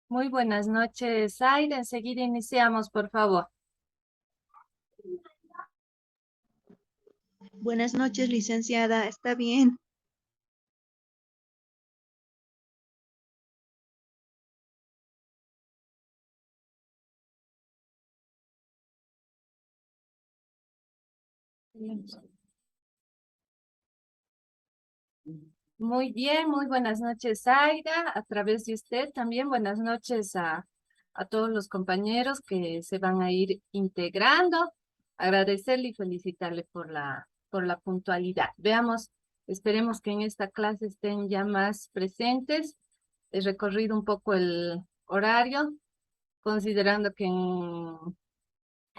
Muy buenas noches, Aida. Enseguida iniciamos, por favor. Buenas noches, licenciada. ¿Está bien? Muy bien, muy buenas noches, Aida. A través de usted también buenas noches a todos los compañeros que se van a ir integrando. Agradecerle y felicitarle por la puntualidad. Veamos, esperemos que en esta clase estén ya más presentes. He recorrido un poco el horario, considerando que en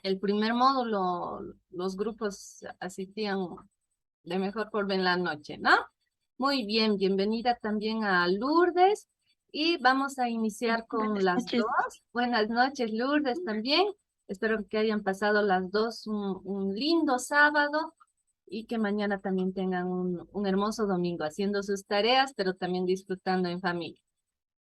el primer módulo los grupos asistían de mejor forma en la noche, ¿no? Muy bien, bienvenida también a Lourdes y vamos a iniciar con Buenas las noches. dos. Buenas noches, Lourdes, también. Espero que hayan pasado las dos un lindo sábado y que mañana también tengan un hermoso domingo haciendo sus tareas, pero también disfrutando en familia.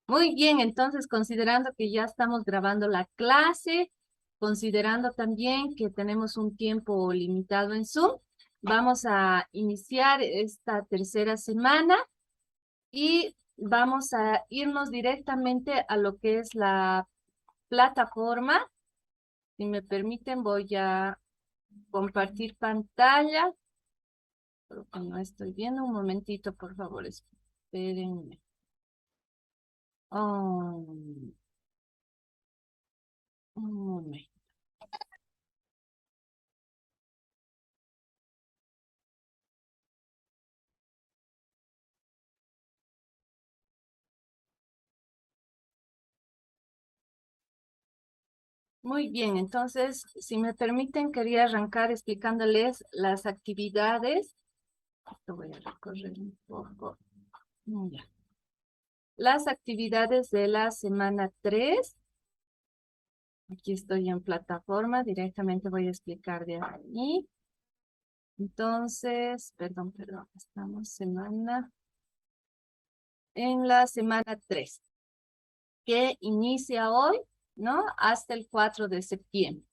Muy bien, entonces considerando que ya estamos grabando la clase, considerando también que tenemos un tiempo limitado en Zoom, vamos a iniciar esta tercera semana y vamos a irnos directamente a lo que es la plataforma. Si me permiten, voy a compartir pantalla, porque no estoy viendo. Un momentito, por favor, espérenme. Oh, un momento. Muy bien, entonces, si me permiten, quería arrancar explicándoles las actividades. Esto voy a recorrer un poco. Ya. Las actividades de la semana 3. Aquí estoy en plataforma, directamente voy a explicar de ahí. Entonces, perdón, estamos en la semana 3, que inicia hoy, ¿no? Hasta el 4 de septiembre.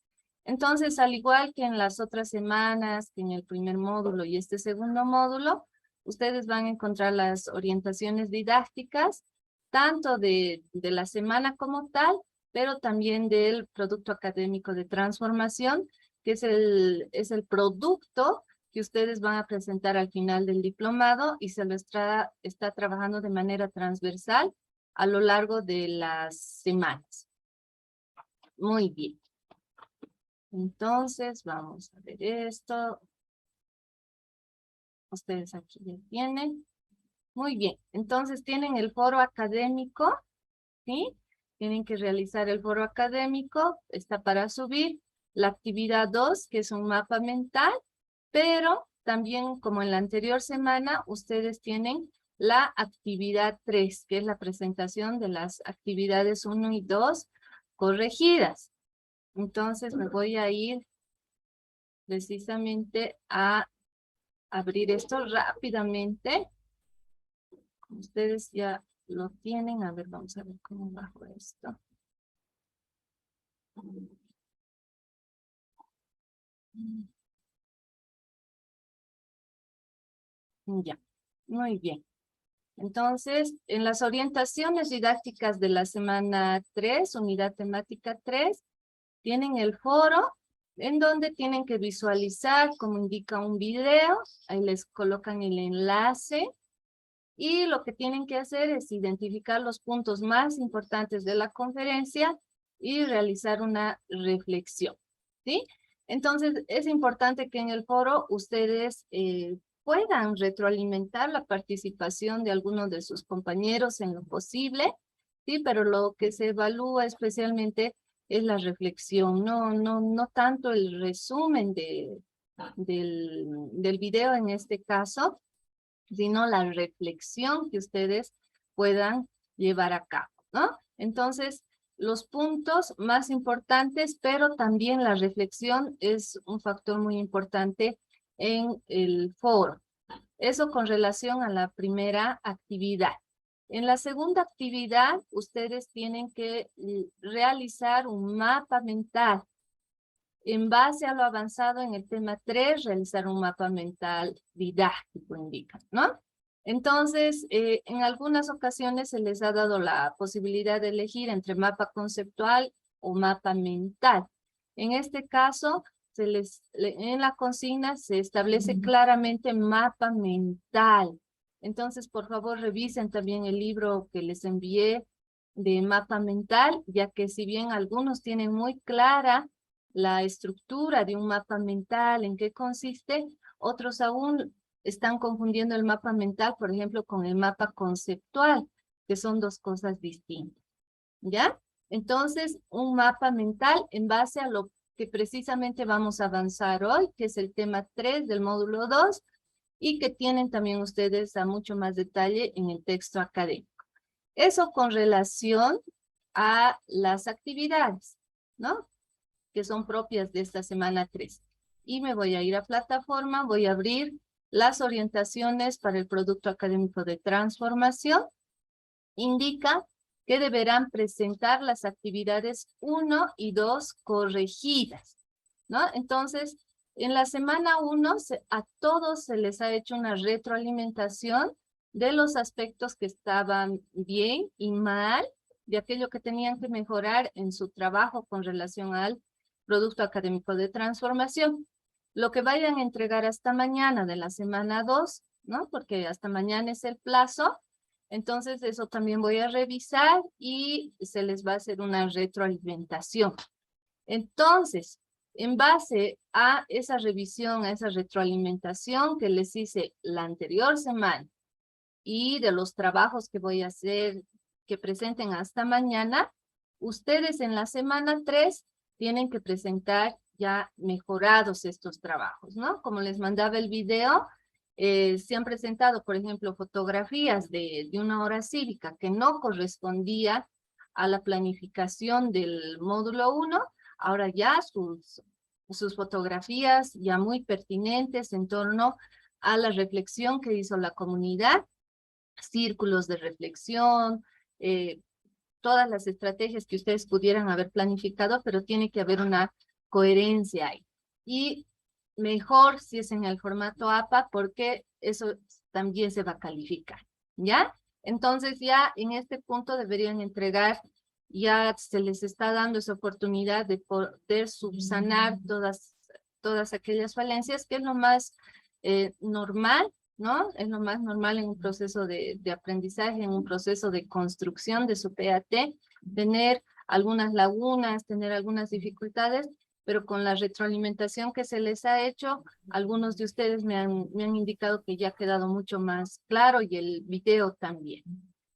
Entonces, al igual que en las otras semanas, que en el primer módulo y este segundo módulo, ustedes van a encontrar las orientaciones didácticas, tanto de la semana como tal, pero también del producto académico de transformación, que es el producto que ustedes van a presentar al final del diplomado y se lo está trabajando de manera transversal a lo largo de las semanas. Muy bien. Entonces, vamos a ver esto. Ustedes aquí ya tienen. Muy bien. Entonces, tienen el foro académico, ¿sí? Tienen que realizar el foro académico. Está para subir la actividad 2, que es un mapa mental, pero también, como en la anterior semana, ustedes tienen la actividad 3, que es la presentación de las actividades 1 y 2 corregidas. Entonces, me voy a ir precisamente a abrir esto rápidamente. Ustedes ya lo tienen. A ver, vamos a ver cómo bajo esto. Ya, muy bien. Entonces, en las orientaciones didácticas de la semana 3, unidad temática 3, tienen el foro en donde tienen que visualizar, como indica un video, ahí les colocan el enlace. Y lo que tienen que hacer es identificar los puntos más importantes de la conferencia y realizar una reflexión, ¿sí? Entonces, es importante que en el foro ustedes puedan retroalimentar la participación de algunos de sus compañeros en lo posible, ¿sí? Pero lo que se evalúa especialmente es la reflexión, no tanto el resumen del video en este caso, sino la reflexión que ustedes puedan llevar a cabo, ¿no? Entonces, los puntos más importantes, pero también la reflexión es un factor muy importante en el foro. Eso con relación a la primera actividad. En la segunda actividad, ustedes tienen que realizar un mapa mental. En base a lo avanzado en el tema 3, realizar un mapa mental didáctico, indica, ¿no? Entonces, en algunas ocasiones se les ha dado la posibilidad de elegir entre mapa conceptual o mapa mental. En este caso, en la consigna se establece claramente mapa mental. Entonces, por favor, revisen también el libro que les envié de mapa mental, ya que si bien algunos tienen muy clara la estructura de un mapa mental, en qué consiste, otros aún están confundiendo el mapa mental, por ejemplo, con el mapa conceptual, que son dos cosas distintas, ¿ya? Entonces, un mapa mental en base a lo que precisamente vamos a avanzar hoy, que es el tema 3 del módulo 2, y que tienen también ustedes a mucho más detalle en el texto académico. Eso con relación a las actividades, ¿no? Que son propias de esta semana 3. Y me voy a ir a plataforma, voy a abrir las orientaciones para el producto académico de transformación. Indica que deberán presentar las actividades 1 y 2 corregidas, ¿no? Entonces, en la semana 1 a todos se les ha hecho una retroalimentación de los aspectos que estaban bien y mal, de aquello que tenían que mejorar en su trabajo con relación al producto académico de transformación. Lo que vayan a entregar hasta mañana de la semana 2, ¿no? Porque hasta mañana es el plazo. Entonces, eso también voy a revisar y se les va a hacer una retroalimentación. Entonces, en base a esa revisión, a esa retroalimentación que les hice la anterior semana y de los trabajos que voy a hacer, que presenten hasta mañana, ustedes en la semana 3 tienen que presentar ya mejorados estos trabajos, ¿no? Como les mandaba el video, se han presentado, por ejemplo, fotografías de una hora cívica que no correspondía a la planificación del módulo 1, ahora ya sus fotografías ya muy pertinentes en torno a la reflexión que hizo la comunidad, círculos de reflexión, todas las estrategias que ustedes pudieran haber planificado, pero tiene que haber una coherencia ahí. Y mejor si es en el formato APA, porque eso también se va a calificar, ¿ya? Entonces ya en este punto deberían entregar, ya se les está dando esa oportunidad de poder subsanar todas aquellas falencias, que es lo más normal, ¿no? Es lo más normal en un proceso de aprendizaje, en un proceso de construcción de su PAT, tener algunas lagunas, tener algunas dificultades, pero con la retroalimentación que se les ha hecho, algunos de ustedes me han indicado que ya ha quedado mucho más claro y el video también.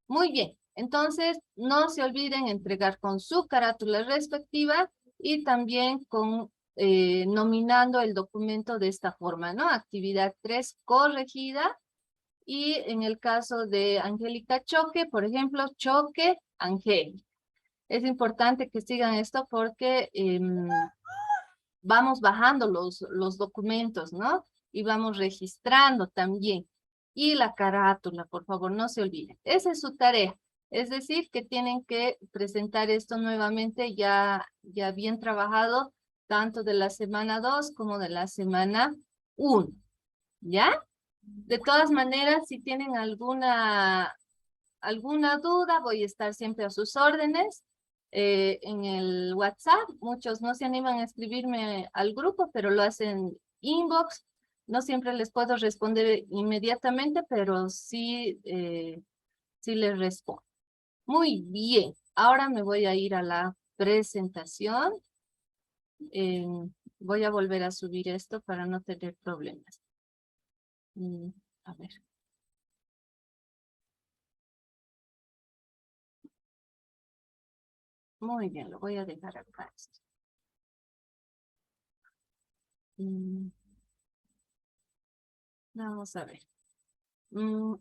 Muy bien, entonces no se olviden entregar con su carátula respectiva y también con nominando el documento de esta forma, ¿no? Actividad 3 corregida, y en el caso de Angélica Choque, por ejemplo, Choque Angélica. Es importante que sigan esto porque vamos bajando los documentos, ¿no? Y vamos registrando también. Y la carátula, por favor, no se olviden. Esa es su tarea. Es decir, que tienen que presentar esto nuevamente ya bien trabajado, tanto de la semana 2 como de la semana 1. ¿Ya? De todas maneras, si tienen alguna duda, voy a estar siempre a sus órdenes en el WhatsApp. Muchos no se animan a escribirme al grupo, pero lo hacen inbox. No siempre les puedo responder inmediatamente, pero sí, sí les respondo. Muy bien, ahora me voy a ir a la presentación. Eh, Voy a volver a subir esto para no tener problemas. A ver. Muy bien, lo voy a dejar acá. Vamos a ver.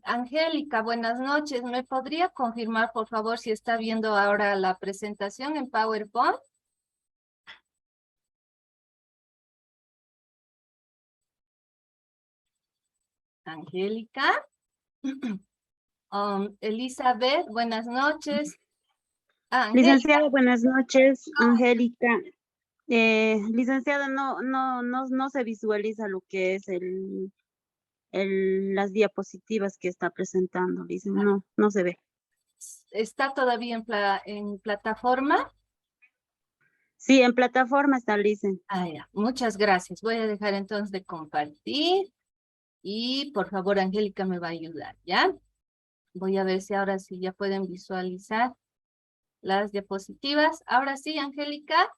Angélica, buenas noches. ¿Me podría confirmar, por favor, si está viendo ahora la presentación en PowerPoint? Angélica. Elizabeth, buenas noches. Ah, Angélica, Licenciada, buenas noches, Angélica. Licenciada, no se visualiza lo que es las diapositivas que está presentando, no se ve. ¿está todavía en plataforma? Sí, en plataforma está, licen. Ah, ya. Muchas gracias. Voy a dejar entonces de compartir y por favor, Angélica me va a ayudar, ¿ya? Voy a ver si ahora sí ya pueden visualizar las diapositivas. Ahora sí, Angélica.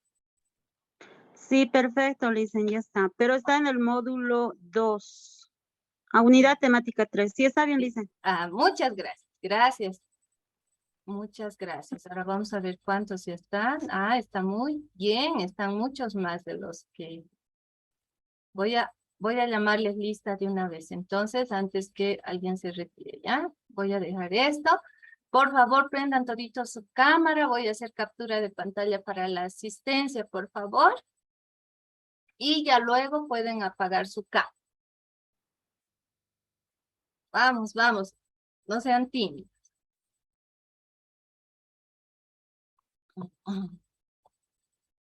Sí, perfecto, licen, ya está. Pero está en el módulo 2, a unidad temática 3. Sí, está bien, licen. Ah, muchas gracias. Gracias. Muchas gracias. Ahora vamos a ver cuántos ya están. Ah, está muy bien. Están muchos más de los que voy a llamarles lista de una vez. Entonces, antes que alguien se retire, ¿ya? Voy a dejar esto. Por favor, prendan todito su cámara. Voy a hacer captura de pantalla para la asistencia, por favor. Y ya luego pueden apagar su cámara. Vamos, vamos. No sean tímidos.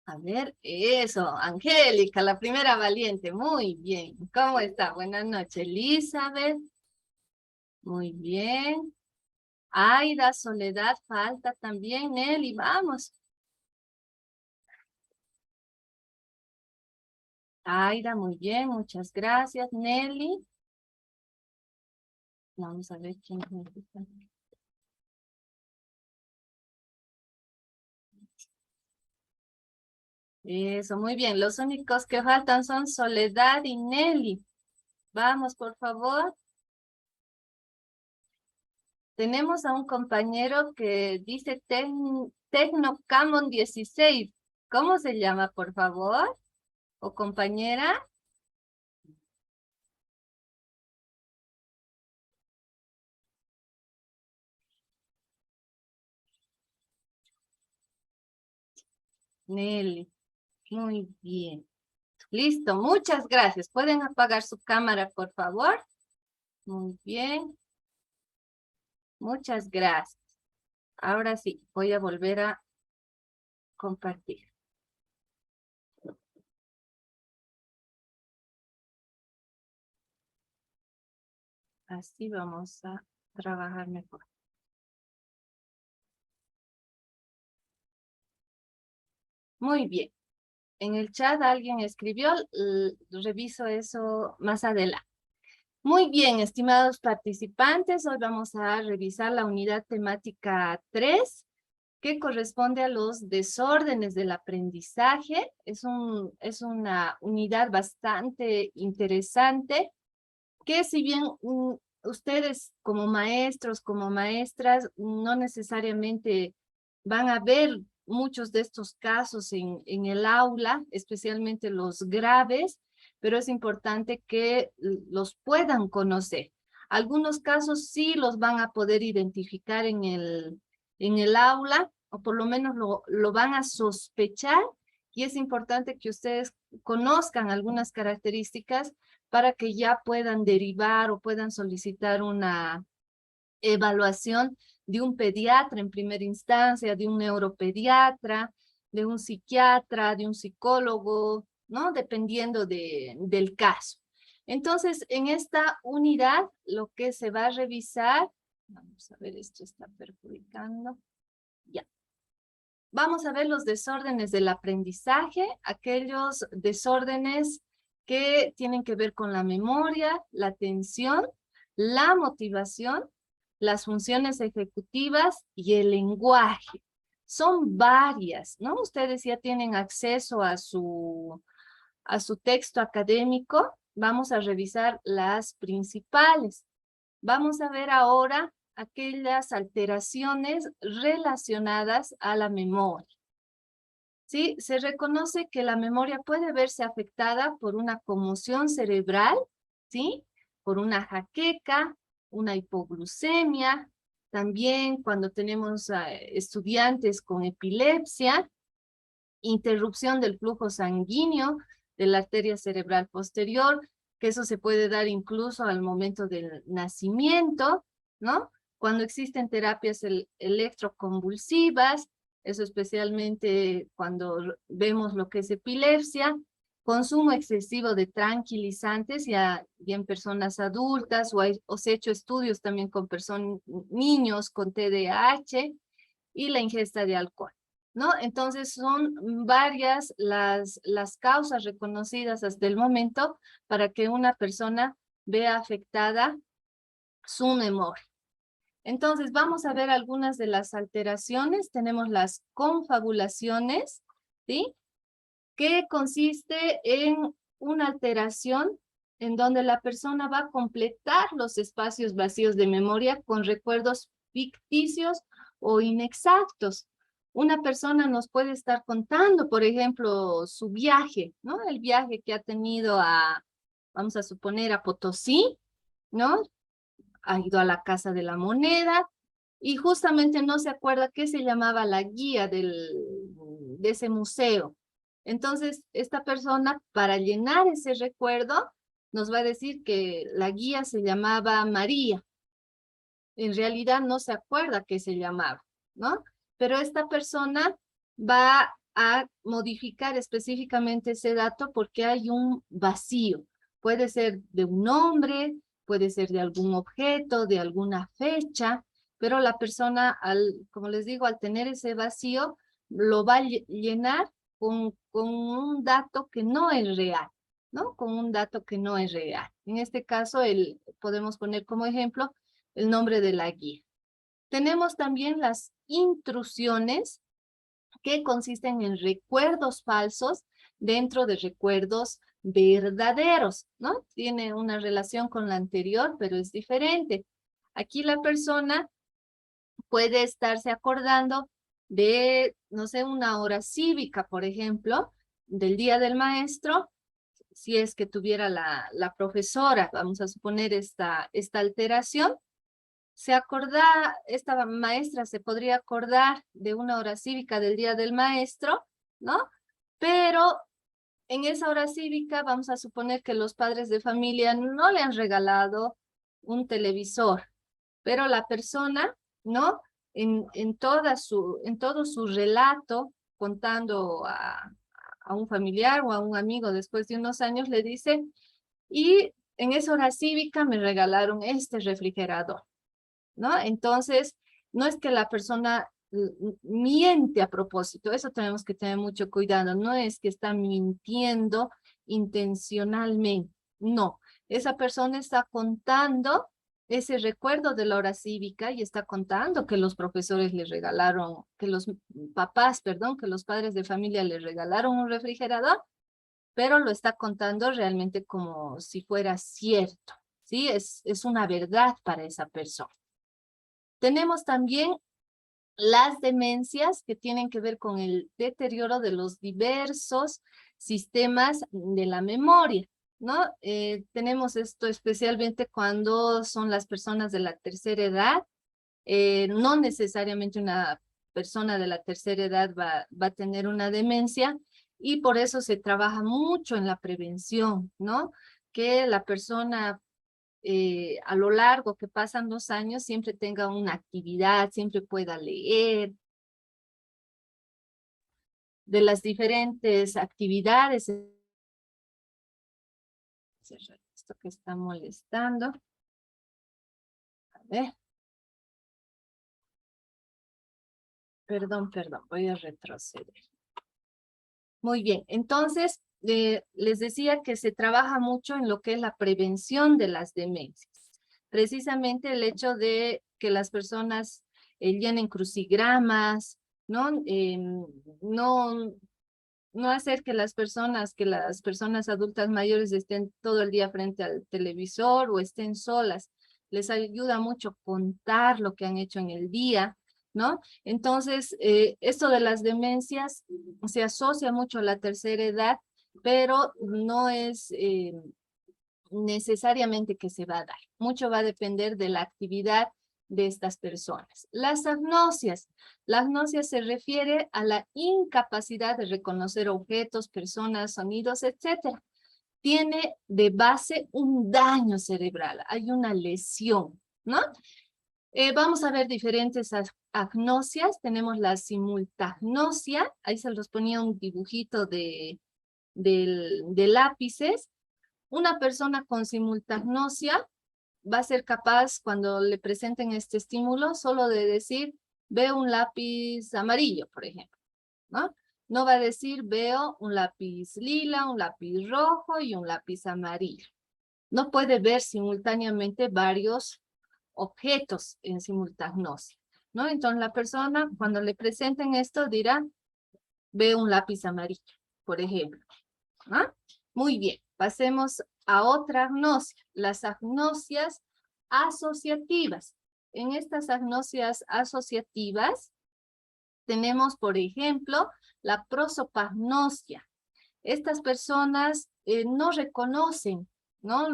A ver, eso, Angélica, la primera valiente, muy bien. ¿Cómo está? Buenas noches, Elizabeth. Muy bien. Aida, Soledad, falta también, Nelly, vamos. Aida, muy bien, muchas gracias, Nelly. Vamos a ver quién necesita. Eso, muy bien. Los únicos que faltan son Soledad y Nelly. Vamos, por favor. Tenemos a un compañero que dice Tecnocamon 16. ¿Cómo se llama, por favor? ¿O compañera? Nelly. Muy bien. Listo, muchas gracias. ¿Pueden apagar su cámara, por favor? Muy bien. Muchas gracias. Ahora sí, voy a volver a compartir. Así vamos a trabajar mejor. Muy bien. En el chat alguien escribió, reviso eso más adelante. Muy bien, estimados participantes, hoy vamos a revisar la unidad temática 3, que corresponde a los desórdenes del aprendizaje. Es una unidad bastante interesante, que si bien ustedes como maestros, como maestras, no necesariamente van a ver muchos de estos casos en el aula, especialmente los graves, pero es importante que los puedan conocer. Algunos casos sí los van a poder identificar en el aula, o por lo menos lo van a sospechar, y es importante que ustedes conozcan algunas características para que ya puedan derivar o puedan solicitar una evaluación de un pediatra en primera instancia, de un neuropediatra, de un psiquiatra, de un psicólogo, ¿no? Dependiendo del caso. Entonces, en esta unidad, lo que se va a revisar, vamos a ver, esto está perjudicando, ya. Vamos a ver los desórdenes del aprendizaje, aquellos desórdenes que tienen que ver con la memoria, la atención, la motivación, las funciones ejecutivas y el lenguaje. Son varias, ¿no? Ustedes ya tienen acceso a su texto académico. Vamos a revisar las principales. Vamos a ver ahora aquellas alteraciones relacionadas a la memoria. ¿Sí? Se reconoce que la memoria puede verse afectada por una conmoción cerebral, ¿sí? Por una jaqueca, una hipoglucemia, también cuando tenemos estudiantes con epilepsia, interrupción del flujo sanguíneo de la arteria cerebral posterior, que eso se puede dar incluso al momento del nacimiento, ¿no? Cuando existen terapias electroconvulsivas, eso especialmente cuando vemos lo que es epilepsia, consumo excesivo de tranquilizantes ya en personas adultas, o se ha hecho estudios también con niños con TDAH y la ingesta de alcohol, ¿no? Entonces son varias las causas reconocidas hasta el momento para que una persona vea afectada su memoria. Entonces, vamos a ver algunas de las alteraciones. Tenemos las confabulaciones, ¿sí? Que consiste en una alteración en donde la persona va a completar los espacios vacíos de memoria con recuerdos ficticios o inexactos. Una persona nos puede estar contando, por ejemplo, su viaje, ¿no? El viaje que ha tenido vamos a suponer, a Potosí, ¿no? Ha ido a la Casa de la Moneda y justamente no se acuerda qué se llamaba la guía de ese museo. Entonces, esta persona, para llenar ese recuerdo, nos va a decir que la guía se llamaba María. En realidad no se acuerda qué se llamaba, ¿no? Pero esta persona va a modificar específicamente ese dato porque hay un vacío. Puede ser de un nombre, puede ser de algún objeto, de alguna fecha, pero la persona, como les digo, al tener ese vacío, lo va a llenar con un dato que no es real, ¿no? Con un dato que no es real. En este caso, podemos poner como ejemplo el nombre de la guía. Tenemos también las intrusiones, que consisten en recuerdos falsos dentro de recuerdos verdaderos, ¿no? Tiene una relación con la anterior, pero es diferente. Aquí la persona puede estarse acordando de, no sé, una hora cívica, por ejemplo, del Día del Maestro, si es que tuviera la profesora, vamos a suponer esta alteración, esta maestra se podría acordar de una hora cívica del Día del Maestro, ¿no? Pero en esa hora cívica vamos a suponer que los padres de familia no le han regalado un televisor, pero la persona, ¿no? En todo su relato, contando a un familiar o a un amigo después de unos años, le dice, y en esa hora cívica me regalaron este refrigerador, ¿no? Entonces, no es que la persona miente a propósito, eso tenemos que tener mucho cuidado, no es que está mintiendo intencionalmente, no, esa persona está contando ese recuerdo de la hora cívica y está contando que los profesores le regalaron, que los papás, perdón, que los padres de familia le regalaron un refrigerador, pero lo está contando realmente como si fuera cierto, ¿sí? Es una verdad para esa persona. Tenemos también las demencias que tienen que ver con el deterioro de los diversos sistemas de la memoria, ¿no? Tenemos esto especialmente cuando son las personas de la tercera edad. No necesariamente una persona de la tercera edad va a tener una demencia y por eso se trabaja mucho en la prevención, ¿no? Que la persona a lo largo que pasan los años siempre tenga una actividad, siempre pueda leer, de las diferentes actividades. Esto que está molestando. A ver. Perdón, voy a retroceder. Muy bien, entonces les decía que se trabaja mucho en lo que es la prevención de las demencias. Precisamente el hecho de que las personas llenen crucigramas, ¿no? No hacer que las personas adultas mayores estén todo el día frente al televisor o estén solas. Les ayuda mucho contar lo que han hecho en el día, ¿no? Entonces, esto de las demencias se asocia mucho a la tercera edad, pero no es necesariamente que se va a dar. Mucho va a depender de la actividad de estas personas. Las agnosias. La agnosia se refiere a la incapacidad de reconocer objetos, personas, sonidos, etcétera. Tiene de base un daño cerebral, hay una lesión, ¿no? Vamos a ver diferentes agnosias. Tenemos la simultagnosia. Ahí se los ponía un dibujito de lápices. Una persona con simultagnosia va a ser capaz, cuando le presenten este estímulo, solo de decir, veo un lápiz amarillo, por ejemplo, ¿no? No va a decir, veo un lápiz lila, un lápiz rojo y un lápiz amarillo. No puede ver simultáneamente varios objetos en simultagnosia, ¿no? Entonces la persona, cuando le presenten esto, dirá, veo un lápiz amarillo, por ejemplo. ¿Ah? Muy bien, pasemos a otra agnosia, las agnosias asociativas. En estas agnosias asociativas tenemos, por ejemplo, la prosopagnosia. Estas personas no reconocen, ¿no?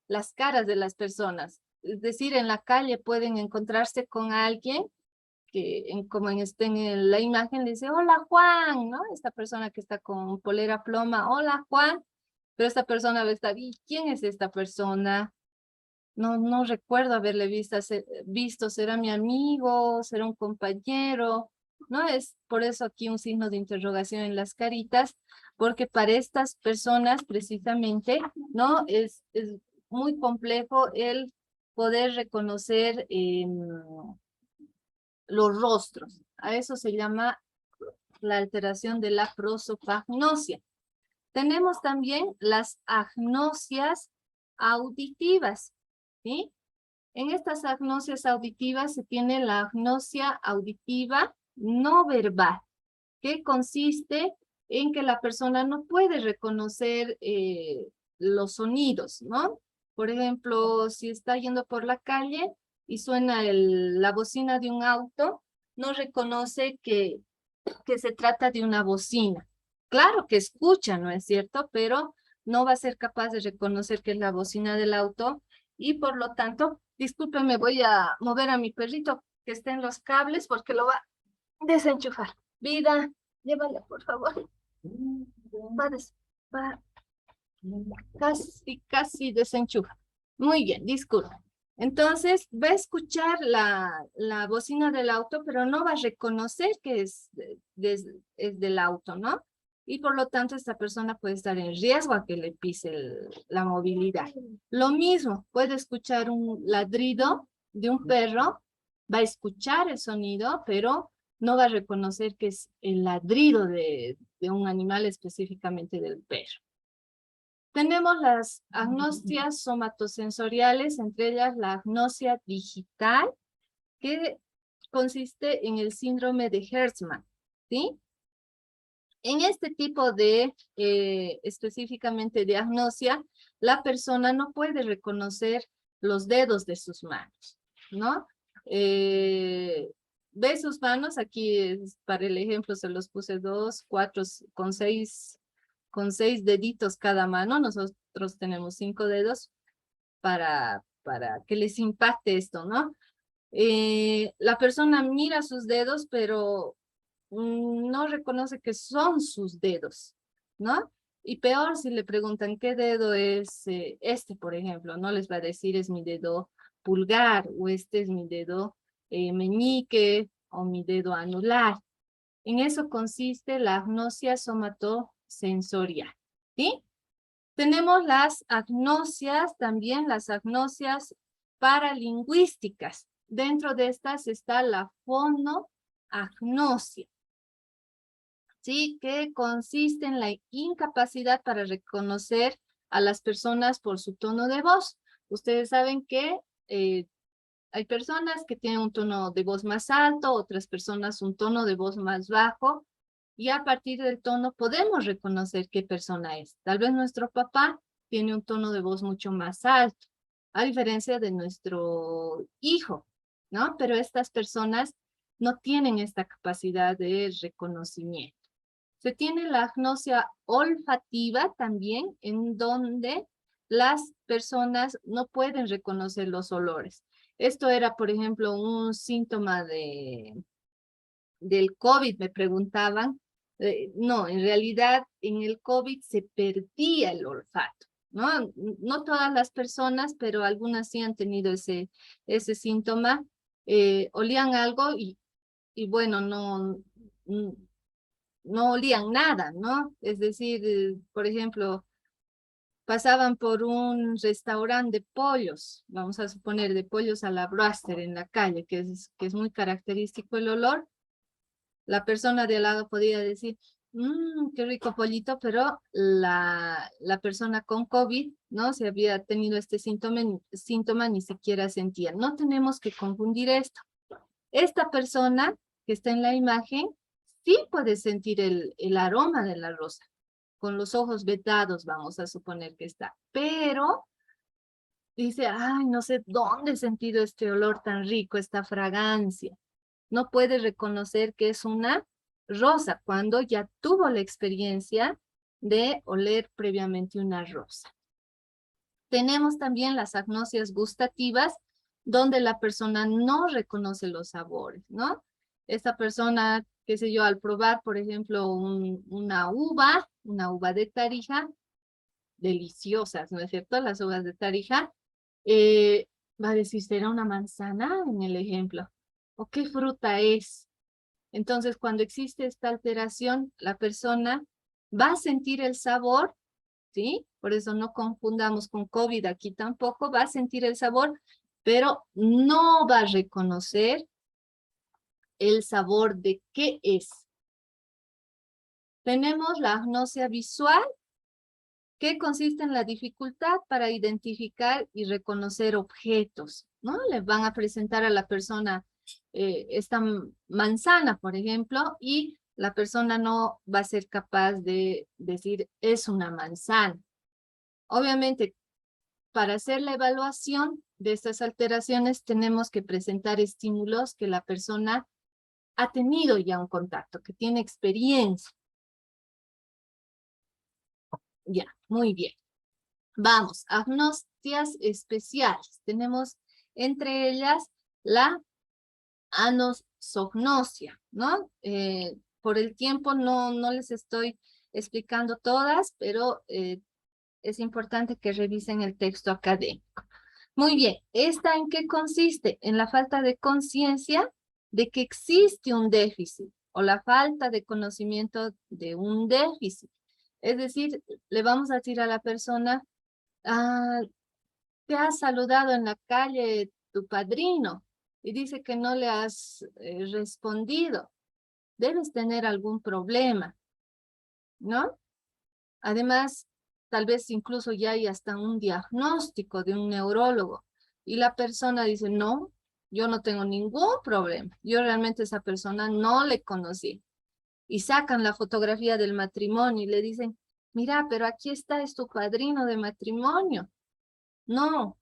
Las caras de las personas. Es decir, en la calle pueden encontrarse con alguien que, como en la imagen, le dice, hola Juan, ¿no? Esta persona que está con polera ploma, hola Juan, pero esta persona va a estar, ¿y quién es esta persona? No recuerdo haberle visto, ¿será mi amigo? ¿Será un compañero? ¿No? Es por eso aquí un signo de interrogación en las caritas, porque para estas personas precisamente, ¿no? Es muy complejo el poder reconocer los rostros. A eso se llama la alteración de la prosopagnosia. Tenemos también las agnosias auditivas, ¿sí? En estas agnosias auditivas se tiene la agnosia auditiva no verbal, que consiste en que la persona no puede reconocer los sonidos, ¿no? Por ejemplo, si está yendo por la calle y suena la bocina de un auto, no reconoce que se trata de una bocina. Claro que escucha, ¿no es cierto? Pero no va a ser capaz de reconocer que es la bocina del auto y por lo tanto, discúlpeme, voy a mover a mi perrito que esté en los cables porque lo va a desenchufar. Vida, llévala, por favor. Va, casi desenchufa. Muy bien, disculpa. Entonces, va a escuchar la bocina del auto, pero no va a reconocer que es del auto, ¿no? Y por lo tanto, esta persona puede estar en riesgo a que le pise la movilidad. Lo mismo, puede escuchar un ladrido de un perro, va a escuchar el sonido, pero no va a reconocer que es el ladrido de un animal, específicamente del perro. Tenemos las agnosias somatosensoriales, entre ellas la agnosia digital, que consiste en el síndrome de Hertzmann, ¿sí? En este tipo de, específicamente de agnosia, la persona no puede reconocer los dedos de sus manos, ¿no? Ve sus manos, aquí para el ejemplo se los puse 2, 4, con seis deditos cada mano. Nosotros tenemos 5 dedos para que les impacte esto, ¿no? La persona mira sus dedos, pero no reconoce que son sus dedos, ¿no? Y peor si le preguntan qué dedo es este, por ejemplo, no les va a decir es mi dedo pulgar o este es mi dedo meñique o mi dedo anular. En eso consiste la agnosia somatosensorial, ¿sí? Tenemos las agnosias, también las agnosias paralingüísticas. Dentro de estas está la fonoagnosia, ¿sí? Que consiste en la incapacidad para reconocer a las personas por su tono de voz. Ustedes saben que hay personas que tienen un tono de voz más alto, otras personas un tono de voz más bajo, y a partir del tono podemos reconocer qué persona es. Tal vez nuestro papá tiene un tono de voz mucho más alto, a diferencia de nuestro hijo, ¿no? Pero estas personas no tienen esta capacidad de reconocimiento. Se tiene la agnosia olfativa también, en donde las personas no pueden reconocer los olores. Esto era, por ejemplo, un síntoma del COVID, me preguntaban. No, en realidad en el COVID se perdía el olfato, ¿no? No todas las personas, pero algunas sí han tenido ese síntoma. Olían algo y bueno, no olían nada, ¿no? Es decir, por ejemplo, pasaban por un restaurante de pollos, vamos a suponer de pollos a la braster en la calle, que es muy característico el olor. La persona de al lado podía decir, qué rico pollito, pero la persona con COVID, ¿no? Si había tenido este síntoma, ni siquiera sentía. No tenemos que confundir esto. Esta persona que está en la imagen sí puede sentir el aroma de la rosa. Con los ojos vetados, vamos a suponer que está. Pero dice, ay, no sé dónde he sentido este olor tan rico, esta fragancia. No puede reconocer que es una rosa cuando ya tuvo la experiencia de oler previamente una rosa. Tenemos también las agnosias gustativas, donde la persona no reconoce los sabores, ¿no? Esta persona, qué sé yo, al probar, por ejemplo, una uva de Tarija, deliciosas, ¿no es cierto? Las uvas de Tarija, va a decir, ¿será una manzana en el ejemplo? ¿O qué fruta es? Entonces, cuando existe esta alteración, la persona va a sentir el sabor, ¿sí? Por eso no confundamos con COVID, aquí tampoco va a sentir el sabor, pero no va a reconocer el sabor de qué es. Tenemos la agnosia visual, que consiste en la dificultad para identificar y reconocer objetos, ¿no? Le van a presentar a la persona esta manzana, por ejemplo, y la persona no va a ser capaz de decir es una manzana. Obviamente, para hacer la evaluación de estas alteraciones tenemos que presentar estímulos que la persona ha tenido ya un contacto, que tiene experiencia. Ya, muy bien. Vamos, agnosias especiales. Tenemos entre ellas la anosognosia, ¿no? Por el tiempo no les estoy explicando todas, pero es importante que revisen el texto académico. Muy bien, ¿esta en qué consiste? En la falta de conciencia de que existe un déficit o la falta de conocimiento de un déficit. Es decir, le vamos a decir a la persona, te ha saludado en la calle tu padrino y dice que no le has respondido. Debes tener algún problema, ¿no? Además, tal vez incluso ya hay hasta un diagnóstico de un neurólogo y la persona dice, no, yo no tengo ningún problema. Yo realmente a esa persona no le conocí. Y sacan la fotografía del matrimonio y le dicen, mira, pero aquí está, es tu padrino de matrimonio. No,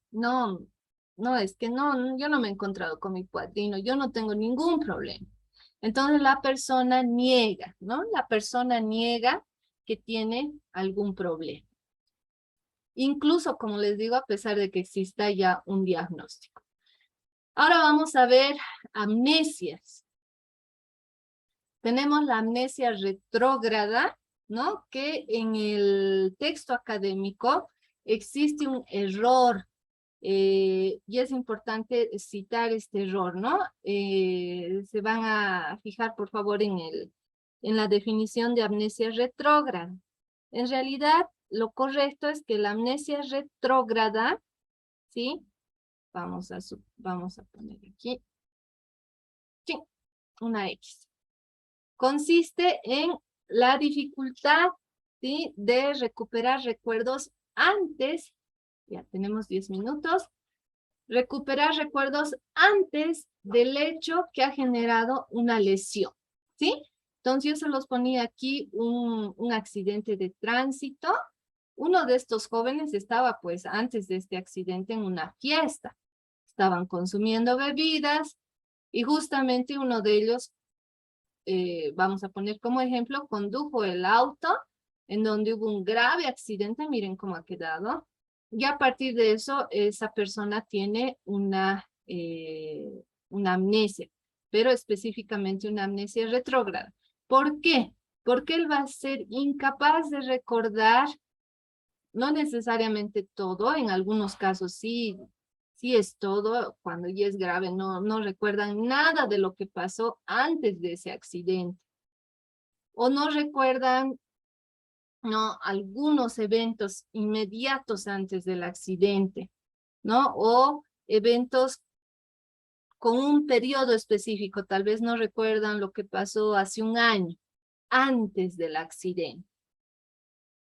es que no, yo no me he encontrado con mi padrino, yo no tengo ningún problema. Entonces la persona niega, ¿no? La persona niega que tiene algún problema. Incluso, como les digo, a pesar de que exista ya un diagnóstico. Ahora vamos a ver amnesias. Tenemos la amnesia retrógrada, ¿no? Que en el texto académico existe un error y es importante citar este error, ¿no? Se van a fijar, por favor, en la definición de amnesia retrógrada. En realidad, lo correcto es que la amnesia retrógrada, ¿sí? Vamos a poner aquí, sí, una X. Consiste en la dificultad, ¿sí? De recuperar recuerdos antes, ya tenemos 10 minutos, recuperar recuerdos antes del hecho que ha generado una lesión, ¿sí? Entonces yo se los ponía aquí un accidente de tránsito. Uno de estos jóvenes estaba pues antes de este accidente en una fiesta. Estaban consumiendo bebidas y justamente uno de ellos, vamos a poner como ejemplo, condujo el auto en donde hubo un grave accidente. Miren cómo ha quedado. Y a partir de eso, esa persona tiene una amnesia, pero específicamente una amnesia retrógrada. ¿Por qué? Porque él va a ser incapaz de recordar no necesariamente todo, en algunos casos sí, sí es todo, cuando ya es grave no recuerdan nada de lo que pasó antes de ese accidente. O no recuerdan, no, algunos eventos inmediatos antes del accidente, ¿no? O eventos con un periodo específico, tal vez no recuerdan lo que pasó hace un año, antes del accidente,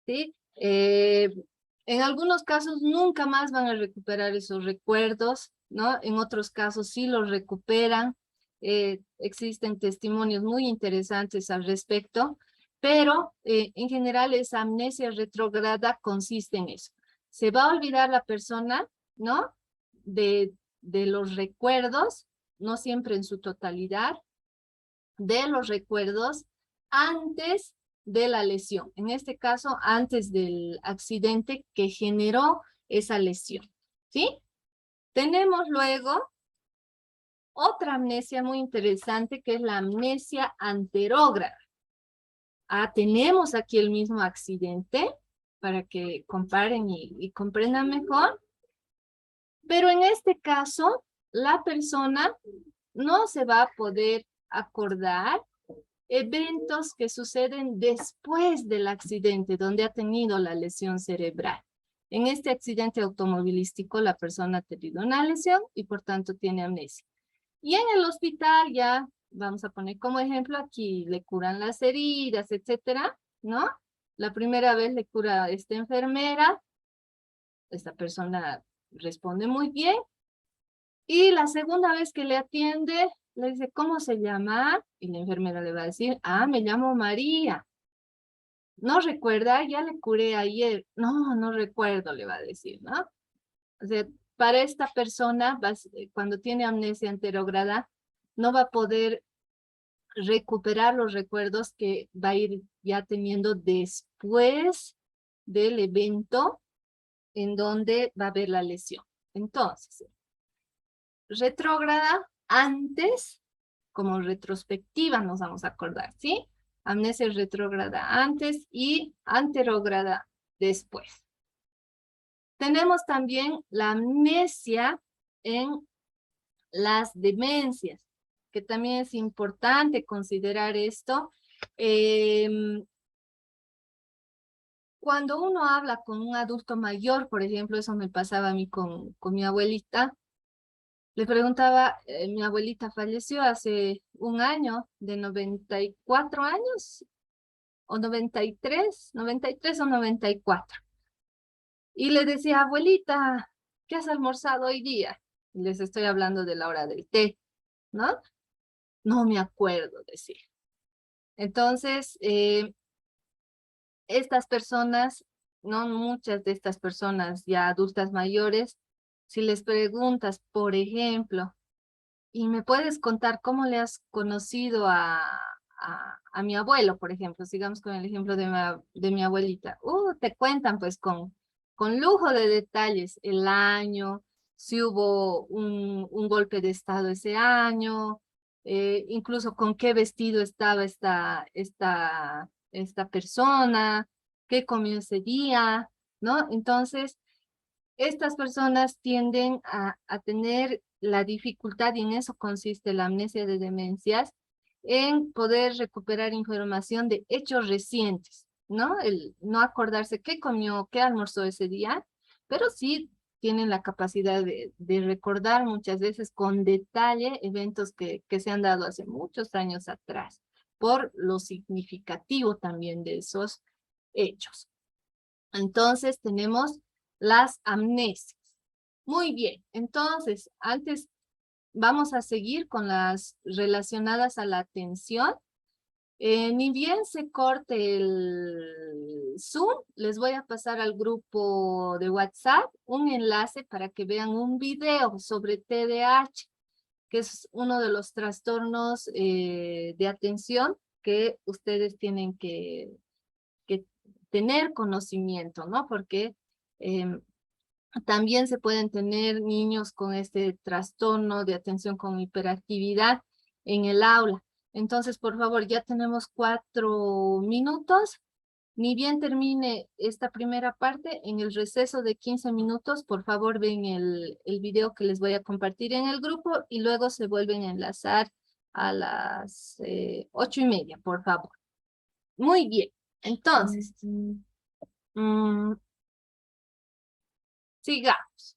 ¿sí? En algunos casos nunca más van a recuperar esos recuerdos, ¿no? En otros casos sí los recuperan. Existen testimonios muy interesantes al respecto, pero en general esa amnesia retrógrada consiste en eso. Se va a olvidar la persona, ¿no? De los recuerdos, no siempre en su totalidad, de los recuerdos antes de la lesión. En este caso, antes del accidente que generó esa lesión, ¿sí? Tenemos luego otra amnesia muy interesante que es la amnesia anterógrada. Ah, tenemos aquí el mismo accidente para que comparen y comprendan mejor, pero en este caso, la persona no se va a poder acordar eventos que suceden después del accidente, donde ha tenido la lesión cerebral. En este accidente automovilístico, la persona ha tenido una lesión y por tanto tiene amnesia. Y en el hospital ya, vamos a poner como ejemplo aquí, le curan las heridas, etcétera, ¿no? La primera vez le cura a esta enfermera, esta persona responde muy bien, y la segunda vez que le atiende, le dice, ¿cómo se llama? Y la enfermera le va a decir, ah, me llamo María. ¿No recuerda? Ya le curé ayer. No, no recuerdo, le va a decir, ¿no? O sea, para esta persona, cuando tiene amnesia anterógrada, no va a poder recuperar los recuerdos que va a ir ya teniendo después del evento en donde va a haber la lesión. Entonces, retrógrada antes, como retrospectiva nos vamos a acordar, ¿sí? Amnesia retrógrada antes y anterógrada después. Tenemos también la amnesia en las demencias, que también es importante considerar esto. Cuando uno habla con un adulto mayor, por ejemplo, eso me pasaba a mí con mi abuelita, le preguntaba, mi abuelita falleció hace un año, de 94 años, o 93 o 94. Y le decía, abuelita, ¿qué has almorzado hoy día? Y les estoy hablando de la hora del té, ¿no? No me acuerdo, decía. Entonces, estas personas, no muchas de estas personas ya adultas mayores, si les preguntas, por ejemplo, ¿y me puedes contar cómo le has conocido a mi abuelo, por ejemplo? Sigamos con el ejemplo de mi abuelita. Te cuentan pues con lujo de detalles el año, si hubo un golpe de estado ese año, incluso con qué vestido estaba esta persona, qué comió ese día, ¿no? Entonces, estas personas tienden a tener la dificultad, y en eso consiste la amnesia de demencias, en poder recuperar información de hechos recientes, ¿no? El no acordarse qué comió, qué almorzó ese día, pero sí tienen la capacidad de recordar muchas veces con detalle eventos que se han dado hace muchos años atrás, por lo significativo también de esos hechos. Entonces tenemos las amnesias. Muy bien, entonces antes vamos a seguir con las relacionadas a la atención. Ni bien se corte el Zoom, les voy a pasar al grupo de WhatsApp un enlace para que vean un video sobre TDAH, que es uno de los trastornos de atención que ustedes tienen que tener conocimiento, ¿no? Porque también se pueden tener niños con este trastorno de atención con hiperactividad en el aula. Entonces, por favor, ya tenemos 4 minutos. Ni bien termine esta primera parte, en el receso de 15 minutos, por favor ven el video que les voy a compartir en el grupo y luego se vuelven a enlazar a las 8:30, por favor. Muy bien, entonces, sigamos.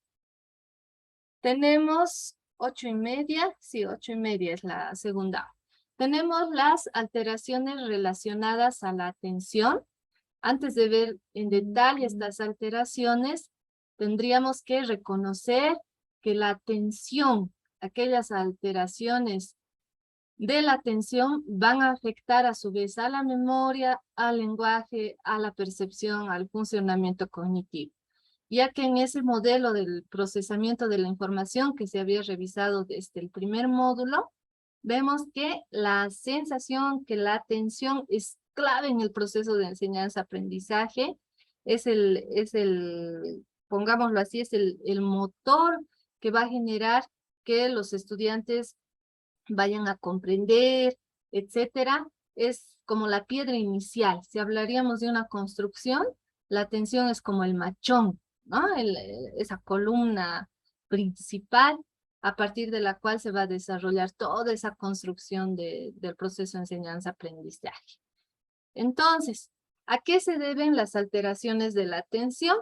Tenemos 8:30, sí, 8:30 es la segunda. Tenemos las alteraciones relacionadas a la atención. Antes de ver en detalle estas alteraciones, tendríamos que reconocer que la atención, aquellas alteraciones de la atención van a afectar a su vez a la memoria, al lenguaje, a la percepción, al funcionamiento cognitivo. Ya que en ese modelo del procesamiento de la información que se había revisado desde el primer módulo, vemos que la sensación, que la atención es clave en el proceso de enseñanza-aprendizaje, pongámoslo así, es el motor que va a generar que los estudiantes vayan a comprender, etcétera. Es como la piedra inicial. Si hablaríamos de una construcción, la atención es como el machón, ¿no? Esa columna principal a partir de la cual se va a desarrollar toda esa construcción del proceso de enseñanza-aprendizaje. Entonces, ¿a qué se deben las alteraciones de la atención?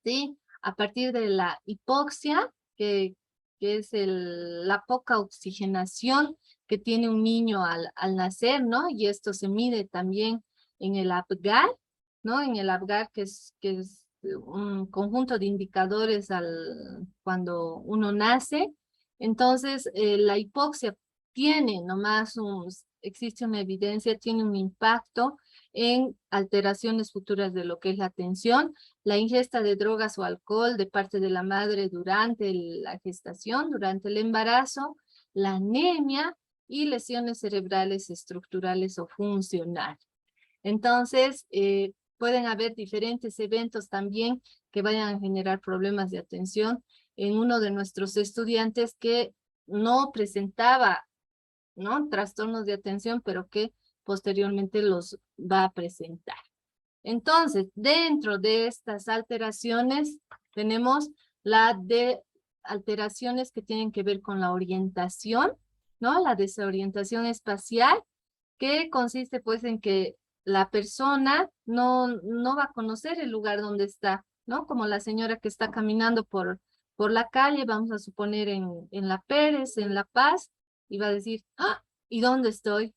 ¿Sí? A partir de la hipoxia, que es la poca oxigenación que tiene un niño al nacer, ¿no? Y esto se mide también en el APGAR, ¿no? En el APGAR, que es un conjunto de indicadores cuando uno nace. Entonces, la hipoxia tiene nomás existe una evidencia, tiene un impacto en alteraciones futuras de lo que es la atención, la ingesta de drogas o alcohol de parte de la madre durante la gestación, durante el embarazo, la anemia y lesiones cerebrales estructurales o funcionales. Entonces, pueden haber diferentes eventos también que vayan a generar problemas de atención en uno de nuestros estudiantes que no presentaba, ¿no?, trastornos de atención, pero que posteriormente los va a presentar. Entonces, dentro de estas alteraciones, tenemos alteraciones que tienen que ver con la orientación, ¿no? La desorientación espacial, que consiste pues en que la persona no va a conocer el lugar donde está, ¿no? Como la señora que está caminando por la calle, vamos a suponer en La Pérez, en La Paz, y va a decir, ¡ah! ¿Y dónde estoy?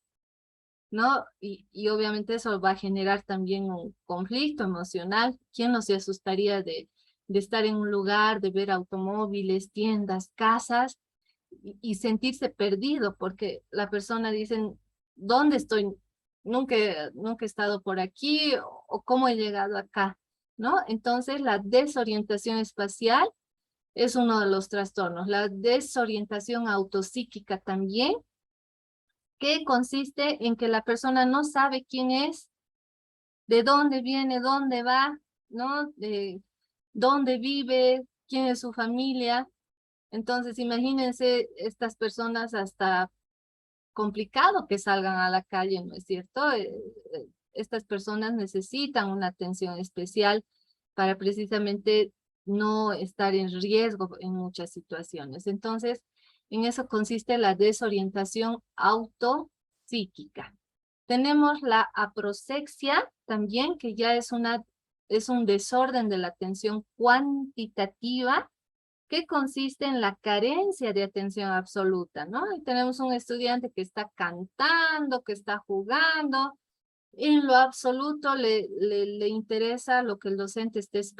¿No? Y obviamente eso va a generar también un conflicto emocional. ¿Quién no se asustaría de estar en un lugar, de ver automóviles, tiendas, casas y sentirse perdido? Porque la persona dice, ¿dónde estoy? Nunca he estado por aquí o cómo he llegado acá, ¿no? Entonces la desorientación espacial es uno de los trastornos. La desorientación autopsíquica también, que consiste en que la persona no sabe quién es, de dónde viene, dónde va, ¿no? De dónde vive, quién es su familia. Entonces, imagínense estas personas, hasta complicado que salgan a la calle, ¿no es cierto? Estas personas necesitan una atención especial para precisamente no estar en riesgo en muchas situaciones. Entonces, en eso consiste la desorientación autopsíquica. Tenemos la aproxia también, que ya es un desorden de la atención cuantitativa, que consiste en la carencia de atención absoluta, ¿no? Y tenemos un estudiante que está cantando, que está jugando, en lo absoluto le interesa lo que el docente esté explicando.